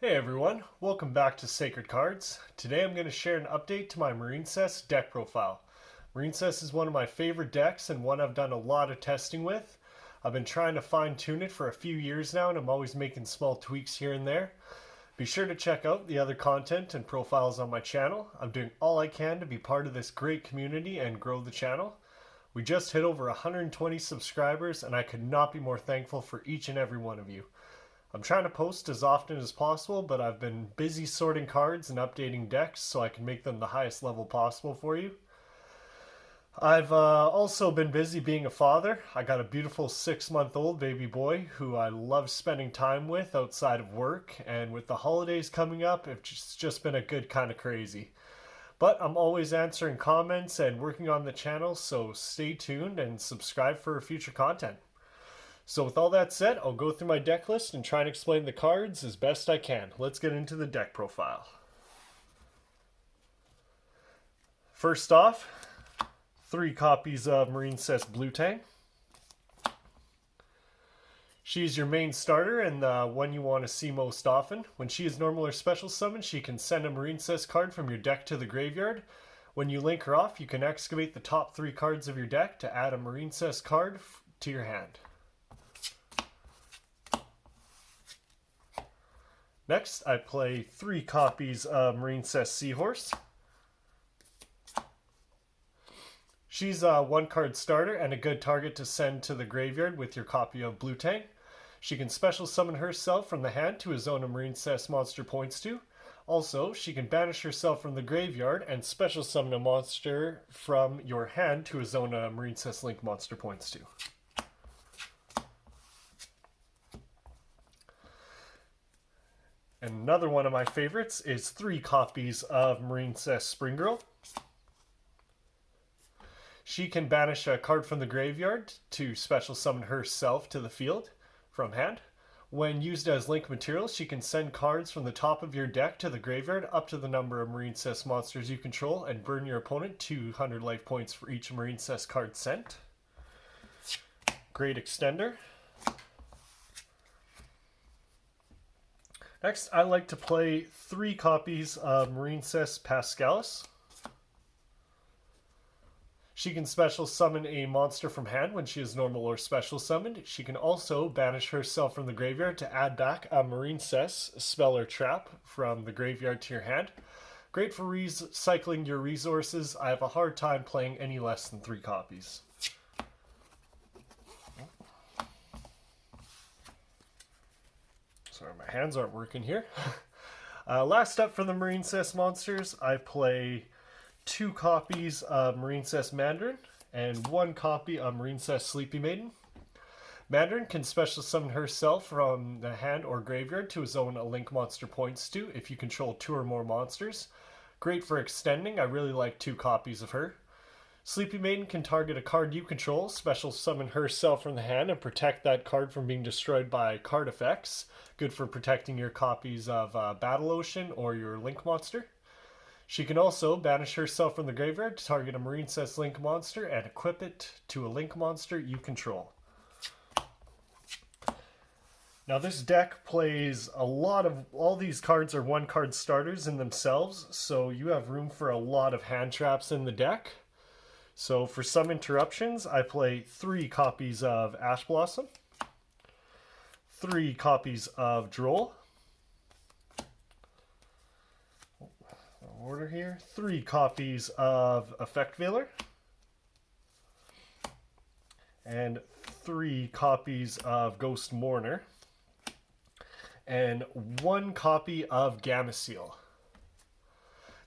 Hey everyone, welcome back to Sacred Cards. Today I'm going to share an update to my Marincess deck profile. Marincess is one of my favorite decks and one I've done a lot of testing with. I've been trying to fine tune it for a few years now and I'm always making small tweaks here and there. Be sure to check out the other content and profiles on my channel. I'm doing all I can to be part of this great community and grow the channel. We just hit over 120 subscribers and I could not be more thankful for each and every one of you. I'm trying to post as often as possible, but I've been busy sorting cards and updating decks so I can make them the highest level possible for you. I've also been busy being a father. I got a beautiful 6-month-old baby boy who I love spending time with outside of work, and with the holidays coming up, it's just been a good kind of crazy. But I'm always answering comments and working on the channel, so stay tuned and subscribe for future content. So with all that said, I'll go through my deck list and try and explain the cards as best I can. Let's get into the deck profile. First off, 3 copies of Marincess Blue Tang. She's your main starter and the one you want to see most often. When she is normal or special summoned, she can send a Marincess card from your deck to the graveyard. When you link her off, you can excavate the top 3 cards of your deck to add a Marincess card to your hand. Next, I play 3 copies of Marincess Seahorse. She's a 1-card starter and a good target to send to the graveyard with your copy of Blue Tang. She can special summon herself from the hand to a zone a Marincess monster points to. Also, she can banish herself from the graveyard and special summon a monster from your hand to a zone a Marincess Link monster points to. And another one of my favorites is 3 copies of Marincess Spring Girl. She can banish a card from the graveyard to special summon herself to the field from hand. When used as link material, she can send cards from the top of your deck to the graveyard up to the number of Marincess monsters you control and burn your opponent 200 life points for each Marincess card sent. Great extender. Next, I like to play 3 copies of Marincess Pascalis. She can special summon a monster from hand when she is normal or special summoned. She can also banish herself from the graveyard to add back a Marincess spell or trap from the graveyard to your hand. Great for recycling your resources. I have a hard time playing any less than 3 copies. Sorry, my hands aren't working here. Last up for the Marincess monsters, I play 2 copies of Marincess Mandarin and 1 copy of Marincess Sleepy Maiden. Mandarin can special summon herself from the hand or graveyard to a zone a link monster points to if you control 2 or more monsters. Great for extending. I really like 2 copies of her. Sleepy Maiden can target a card you control, special summon herself from the hand, and protect that card from being destroyed by card effects. Good for protecting your copies of Battle Ocean or your Link monster. She can also banish herself from the graveyard to target a Marincess Link monster and equip it to a Link monster you control. Now this deck plays all these cards are 1-card starters in themselves, so you have room for a lot of hand traps in the deck. So for some interruptions, I play 3 copies of Ash Blossom, 3 copies of Droll, order here, 3 copies of Effect Veiler, and 3 copies of Ghost Mourner, and 1 copy of Gamma Seal.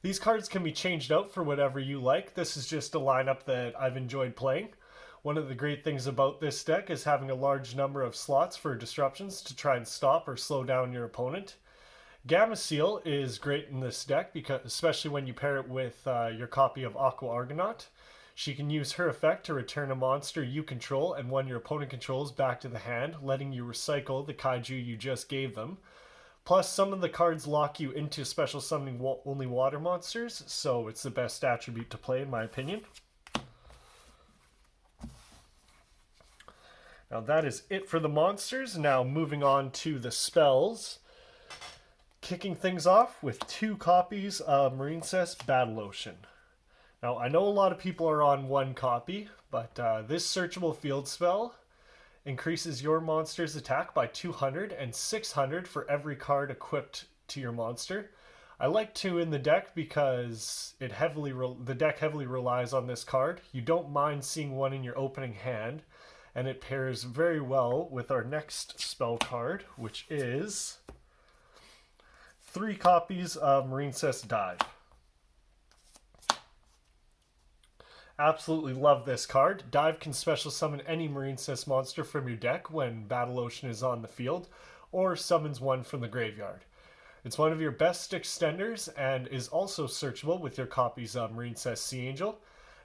These cards can be changed out for whatever you like. This is just a lineup that I've enjoyed playing. One of the great things about this deck is having a large number of slots for disruptions to try and stop or slow down your opponent. Gamma Seal is great in this deck, because especially when you pair it with your copy of Aqua Argonaut. She can use her effect to return a monster you control and one your opponent controls back to the hand, letting you recycle the kaiju you just gave them. Plus, some of the cards lock you into special summoning only water monsters, so it's the best attribute to play in my opinion. Now that is it for the monsters. Now moving on to the spells. Kicking things off with 2 copies of Marincess Battle Ocean. Now, I know a lot of people are on 1 copy, but this searchable field spell increases your monster's attack by 200 and 600 for every card equipped to your monster. I like 2 in the deck because the deck heavily relies on this card. You don't mind seeing 1 in your opening hand, and it pairs very well with our next spell card, which is 3 copies of Marincess Dive. Absolutely love this card. Dive can special summon any Marincess monster from your deck when Battle Ocean is on the field, or summons 1 from the graveyard. It's one of your best extenders and is also searchable with your copies of Marincess Sea Angel.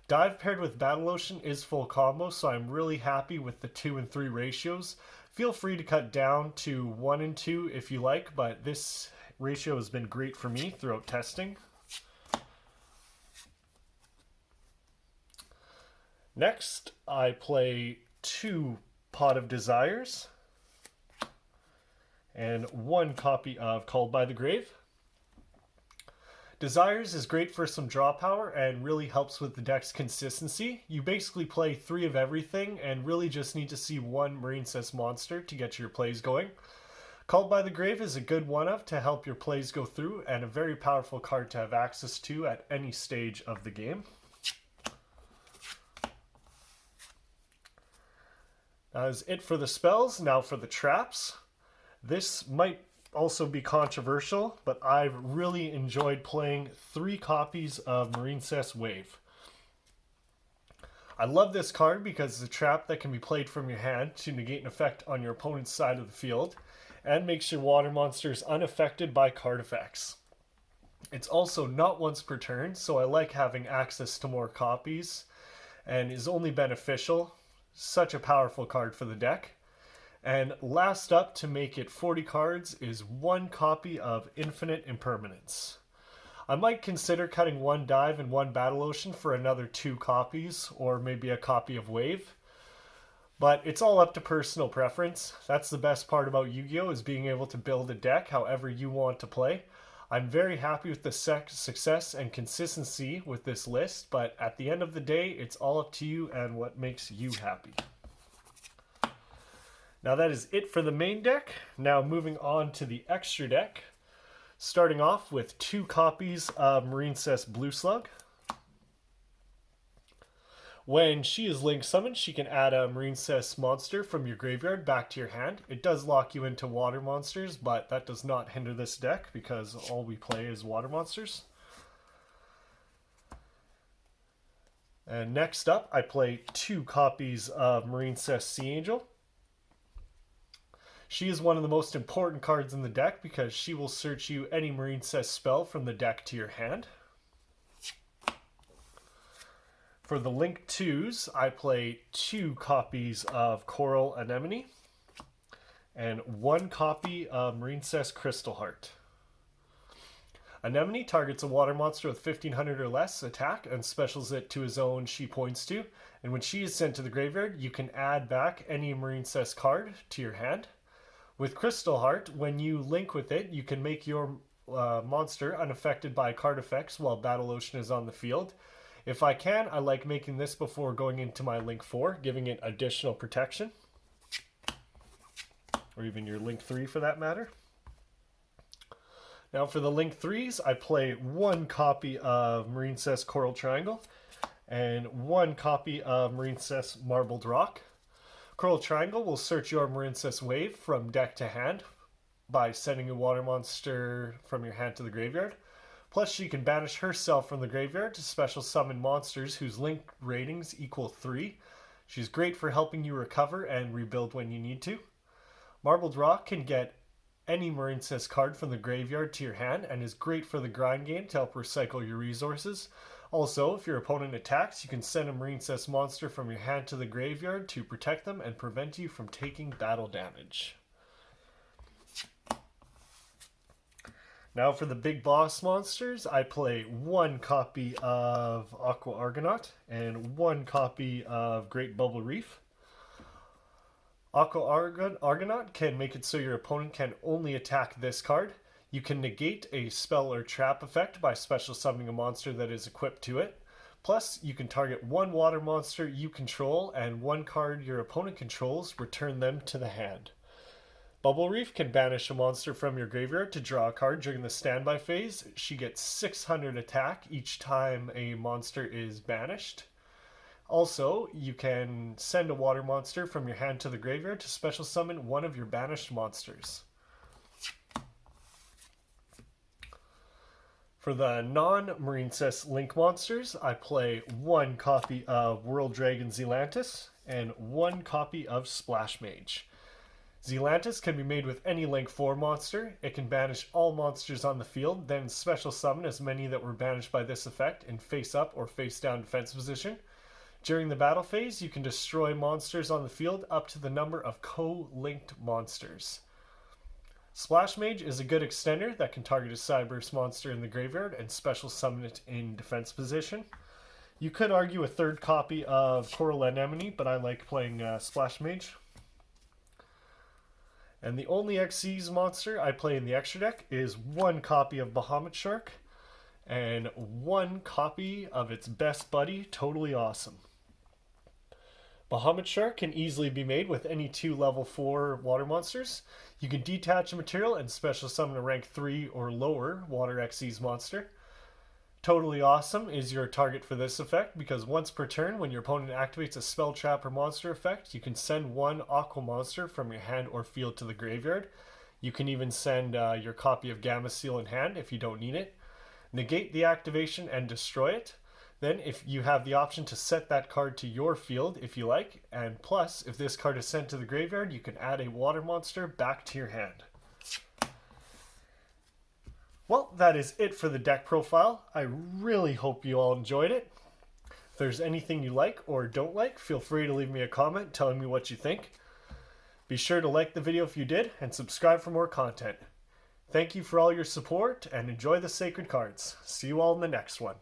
Dive paired with Battle Ocean is full combo, so I'm really happy with the 2 and 3 ratios. Feel free to cut down to 1 and 2 if you like, but this ratio has been great for me throughout testing. Next, I play 2 Pot of Desires and 1 copy of Called by the Grave. Desires is great for some draw power and really helps with the deck's consistency. You basically play 3 of everything and really just need to see 1 Marincess monster to get your plays going. Called by the Grave is a good one-of to help your plays go through and a very powerful card to have access to at any stage of the game. That is it for the spells. Now for the traps. This might also be controversial, but I've really enjoyed playing 3 copies of Marincess Wave. I love this card because it's a trap that can be played from your hand to negate an effect on your opponent's side of the field and makes your water monsters unaffected by card effects. It's also not once per turn, so I like having access to more copies and is only beneficial. Such a powerful card for the deck. And last up to make it 40 cards is 1 copy of Infinite Impermanence. I might consider cutting 1 Dive and 1 Battle Ocean for another 2 copies, or maybe a copy of Wave. But it's all up to personal preference. That's the best part about Yu-Gi-Oh! Is being able to build a deck however you want to play. I'm very happy with the success and consistency with this list, but at the end of the day, it's all up to you and what makes you happy. Now that is it for the main deck. Now moving on to the extra deck. Starting off with 2 copies of Marincess Blue Slug. When she is link summoned, she can add a Marincess monster from your graveyard back to your hand. It does lock you into water monsters, but that does not hinder this deck because all we play is water monsters. And next up, I play 2 copies of Marincess Sea Angel. She is one of the most important cards in the deck because she will search you any Marincess spell from the deck to your hand. For the Link 2s, I play 2 copies of Coral Anemone and 1 copy of Marincess Crystal Heart. Anemone targets a water monster with 1500 or less attack and specials it to a zone she points to. And when she is sent to the graveyard, you can add back any Marincess card to your hand. With Crystal Heart, when you link with it, you can make your monster unaffected by card effects while Battle Ocean is on the field. If I can, I like making this before going into my Link 4, giving it additional protection. Or even your Link 3 for that matter. Now for the Link 3s, I play 1 copy of Marincess Coral Triangle and 1 copy of Marincess Marbled Rock. Coral Triangle will search your Marincess Wave from deck to hand by sending a water monster from your hand to the graveyard. Plus, she can banish herself from the graveyard to special summon monsters whose link ratings equal 3. She's great for helping you recover and rebuild when you need to. Marbled Rock can get any Marincess card from the graveyard to your hand and is great for the grind game to help recycle your resources. Also, if your opponent attacks, you can send a Marincess monster from your hand to the graveyard to protect them and prevent you from taking battle damage. Now for the big boss monsters, I play 1 copy of Aqua Argonaut and 1 copy of Great Bubble Reef. Aqua Argonaut can make it so your opponent can only attack this card. You can negate a spell or trap effect by special summoning a monster that is equipped to it. Plus, you can target one water monster you control and one card your opponent controls, return them to the hand. Bubble Reef can banish a monster from your graveyard to draw a card during the standby phase. She gets 600 attack each time a monster is banished. Also, you can send a water monster from your hand to the graveyard to special summon one of your banished monsters. For the non-Marincess Link monsters, I play one copy of World Dragon Zealantis and one copy of Splash Mage. Zealantis can be made with any Link 4 monster. It can banish all monsters on the field, then special summon as many that were banished by this effect in face up or face down defense position. During the battle phase, you can destroy monsters on the field up to the number of co-linked monsters. Splash Mage is a good extender that can target a Cyberse monster in the graveyard and special summon it in defense position. You could argue a third copy of Coral Anemone, but I like playing Splash Mage. And the only Xyz monster I play in the extra deck is one copy of Bahamut Shark and one copy of its best buddy, Totally Awesome. Bahamut Shark can easily be made with any two level 4 water monsters. You can detach a material and special summon a rank 3 or lower water Xyz monster. Totally Awesome is your target for this effect because once per turn, when your opponent activates a spell, trap, or monster effect, you can send one aqua monster from your hand or field to the graveyard. You can even send your copy of Gamma Seal in hand if you don't need it. Negate the activation and destroy it. Then if you have the option to set that card to your field if you like, and plus if this card is sent to the graveyard, you can add a water monster back to your hand. Well, that is it for the deck profile. I really hope you all enjoyed it. If there's anything you like or don't like, feel free to leave me a comment telling me what you think. Be sure to like the video if you did and subscribe for more content. Thank you for all your support and enjoy the Sacred Cards. See you all in the next one.